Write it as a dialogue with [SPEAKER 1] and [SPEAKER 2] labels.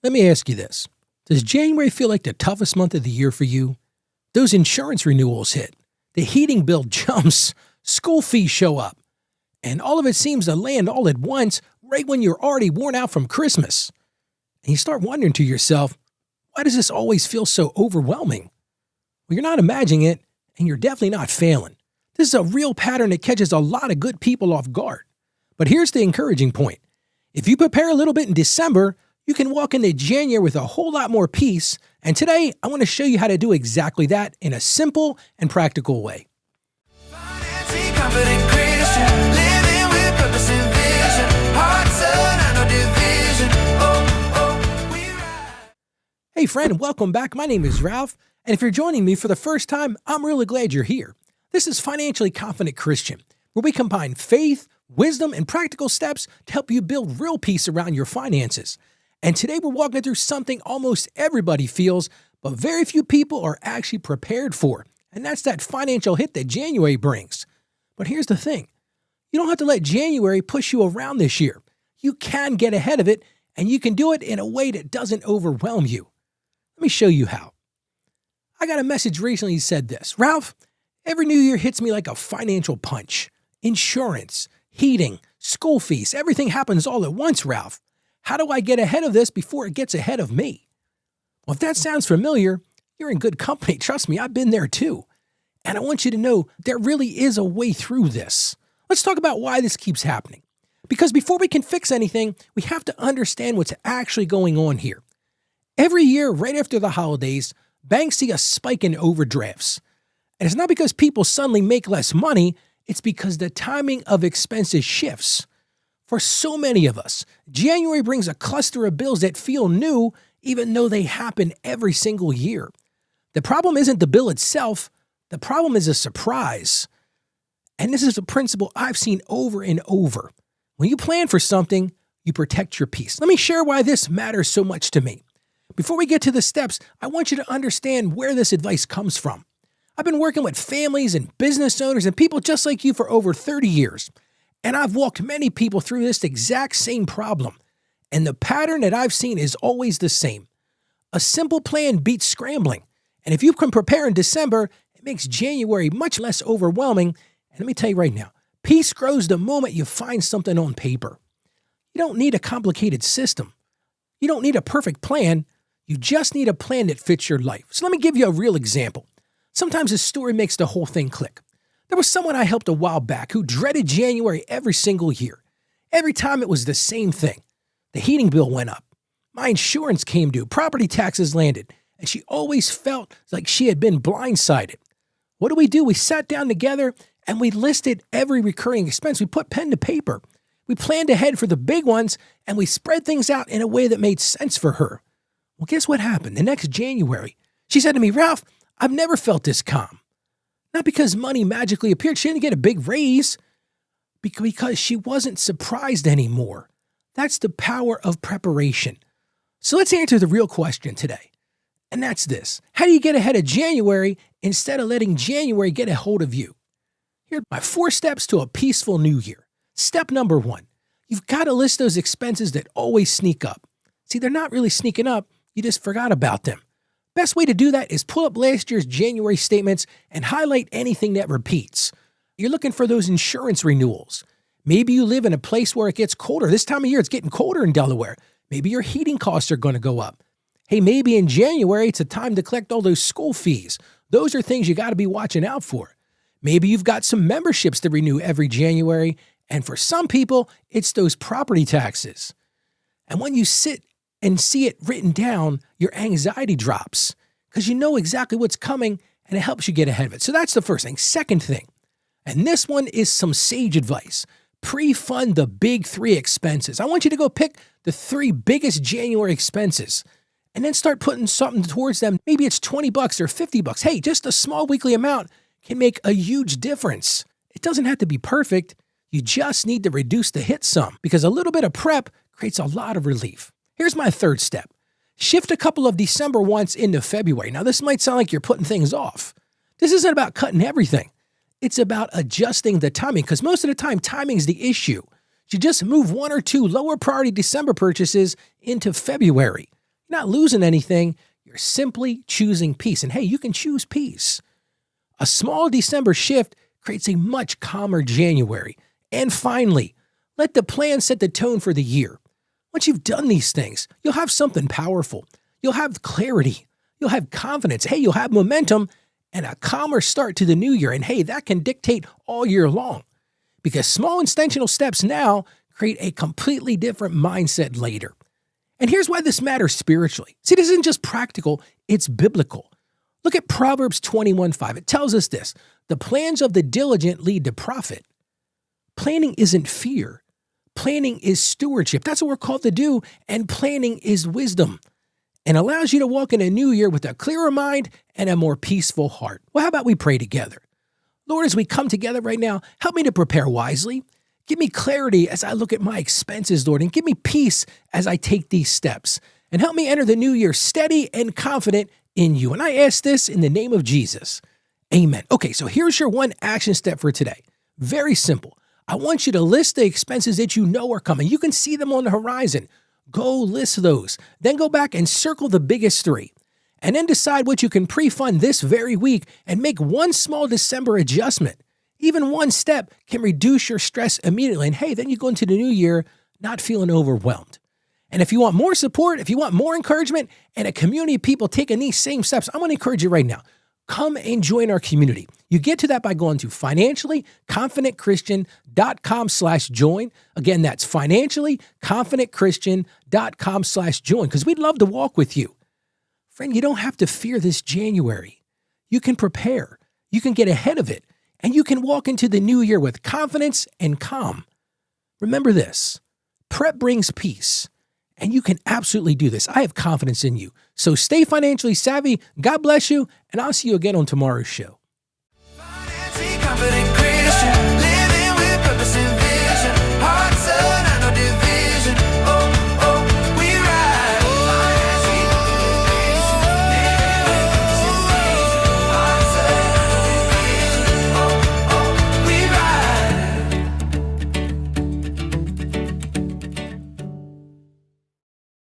[SPEAKER 1] Let me ask you this. Does January feel like the toughest month of the year for you? Those insurance renewals hit, the heating bill jumps, school fees show up, and all of it seems to land all at once right when you're already worn out from Christmas. And you start wondering to yourself, why does this always feel so overwhelming? Well, you're not imagining it, and you're definitely not failing. This is a real pattern that catches a lot of good people off guard. But here's the encouraging point. If you prepare a little bit in December, you can walk into January with a whole lot more peace, and today I want to show you how to do exactly that in a simple and practical way. Hey friend, welcome back. My name is Ralph, and if you're joining me for the first time, I'm really glad you're here. This is Financially Confident Christian, where we combine faith, wisdom, and practical steps to help you build real peace around your finances. And today we're walking through something almost everybody feels, but very few people are actually prepared for, and that's that financial hit that January brings. But here's the thing. You don't have to let January push you around this year. You can get ahead of it, and you can do it in a way that doesn't overwhelm you. Let me show you how. I got a message recently that said this, Ralph, every new year hits me like a financial punch. Insurance, heating, school fees, everything happens all at once, Ralph. How do I get ahead of this before it gets ahead of me? Well, if that sounds familiar, you're in good company. Trust me, I've been there too. And I want you to know there really is a way through this. Let's talk about why this keeps happening. Because before we can fix anything, we have to understand what's actually going on here. Every year, right after the holidays, banks see a spike in overdrafts. And it's not because people suddenly make less money, it's because the timing of expenses shifts. For so many of us, January brings a cluster of bills that feel new, even though they happen every single year. The problem isn't the bill itself, the problem is a surprise. And this is a principle I've seen over and over. When you plan for something, you protect your peace. Let me share why this matters so much to me. Before we get to the steps, I want you to understand where this advice comes from. I've been working with families and business owners and people just like you for over 30 years. And I've walked many people through this exact same problem. And the pattern that I've seen is always the same. A simple plan beats scrambling. And if you can prepare in December, it makes January much less overwhelming. And let me tell you right now, peace grows the moment you find something on paper. You don't need a complicated system. You don't need a perfect plan. You just need a plan that fits your life. So let me give you a real example. Sometimes a story makes the whole thing click. There was someone I helped a while back who dreaded January every single year. Every time it was the same thing. The heating bill went up. My insurance came due. Property taxes landed. And she always felt like she had been blindsided. What do? We sat down together and we listed every recurring expense. We put pen to paper. We planned ahead for the big ones and we spread things out in a way that made sense for her. Well, guess what happened? The next January, she said to me, Ralph, I've never felt this calm. Not because money magically appeared. She didn't get a big raise because she wasn't surprised anymore. That's the power of preparation. So let's answer the real question today. And that's this. How do you get ahead of January instead of letting January get a hold of you? Here are my 4 steps to a peaceful new year. Step number 1. You've got to list those expenses that always sneak up. See, they're not really sneaking up. You just forgot about them. Best way to do that is pull up last year's January statements and highlight anything that repeats. You're looking for those insurance renewals. Maybe you live in a place where it gets colder. This time of year, it's getting colder in Delaware. Maybe your heating costs are going to go up. Hey, maybe in January, it's a time to collect all those school fees. Those are things you got to be watching out for. Maybe you've got some memberships to renew every January. And for some people, it's those property taxes. And when you sit and see it written down, your anxiety drops because you know exactly what's coming and it helps you get ahead of it. So that's the first thing. Second thing, and this one is some sage advice. Pre-fund the big 3 expenses. I want you to go pick the 3 biggest January expenses and then start putting something towards them. Maybe it's $20 or $50. Hey, just a small weekly amount can make a huge difference. It doesn't have to be perfect. You just need to reduce the hit sum because a little bit of prep creates a lot of relief. Here's my 3rd step. Shift a couple of December wants into February. Now, this might sound like you're putting things off. This isn't about cutting everything. It's about adjusting the timing because most of the time, timing is the issue. You just move 1 or 2 lower priority December purchases into February. You're not losing anything. You're simply choosing peace. And hey, you can choose peace. A small December shift creates a much calmer January. And finally, let the plan set the tone for the year. Once you've done these things, you'll have something powerful. You'll have clarity. You'll have confidence. Hey, you'll have momentum and a calmer start to the new year. And hey, that can dictate all year long because small intentional steps now create a completely different mindset later. And here's why this matters spiritually. See, this isn't just practical, it's biblical. Look at Proverbs 21:5. It tells us this: the plans of the diligent lead to profit. Planning isn't fear. Planning is stewardship. That's what we're called to do. And planning is wisdom and allows you to walk in a new year with a clearer mind and a more peaceful heart. Well, how about we pray together? Lord, as we come together right now, help me to prepare wisely. Give me clarity as I look at my expenses, Lord, and give me peace as I take these steps. And help me enter the new year steady and confident in you. And I ask this in the name of Jesus. Amen. Okay, so here's your one action step for today. Very simple. I want you to list the expenses that you know are coming. You can see them on the horizon. Go list those. Then go back and circle the biggest three. And then decide what you can pre-fund this very week and make one small December adjustment. Even one step can reduce your stress immediately. And hey, then you go into the new year not feeling overwhelmed. And if you want more support, if you want more encouragement and a community of people taking these same steps, I'm going to encourage you right now. Come and join our community. You get to that by going to financiallyconfidentchristian.com/join. Again, that's financiallyconfidentchristian.com/join because we'd love to walk with you. Friend, you don't have to fear this January. You can prepare. You can get ahead of it. And you can walk into the new year with confidence and calm. Remember this, prep brings peace. And you can absolutely do this. I have confidence in you. So stay financially savvy. God bless you. And I'll see you again on tomorrow's show.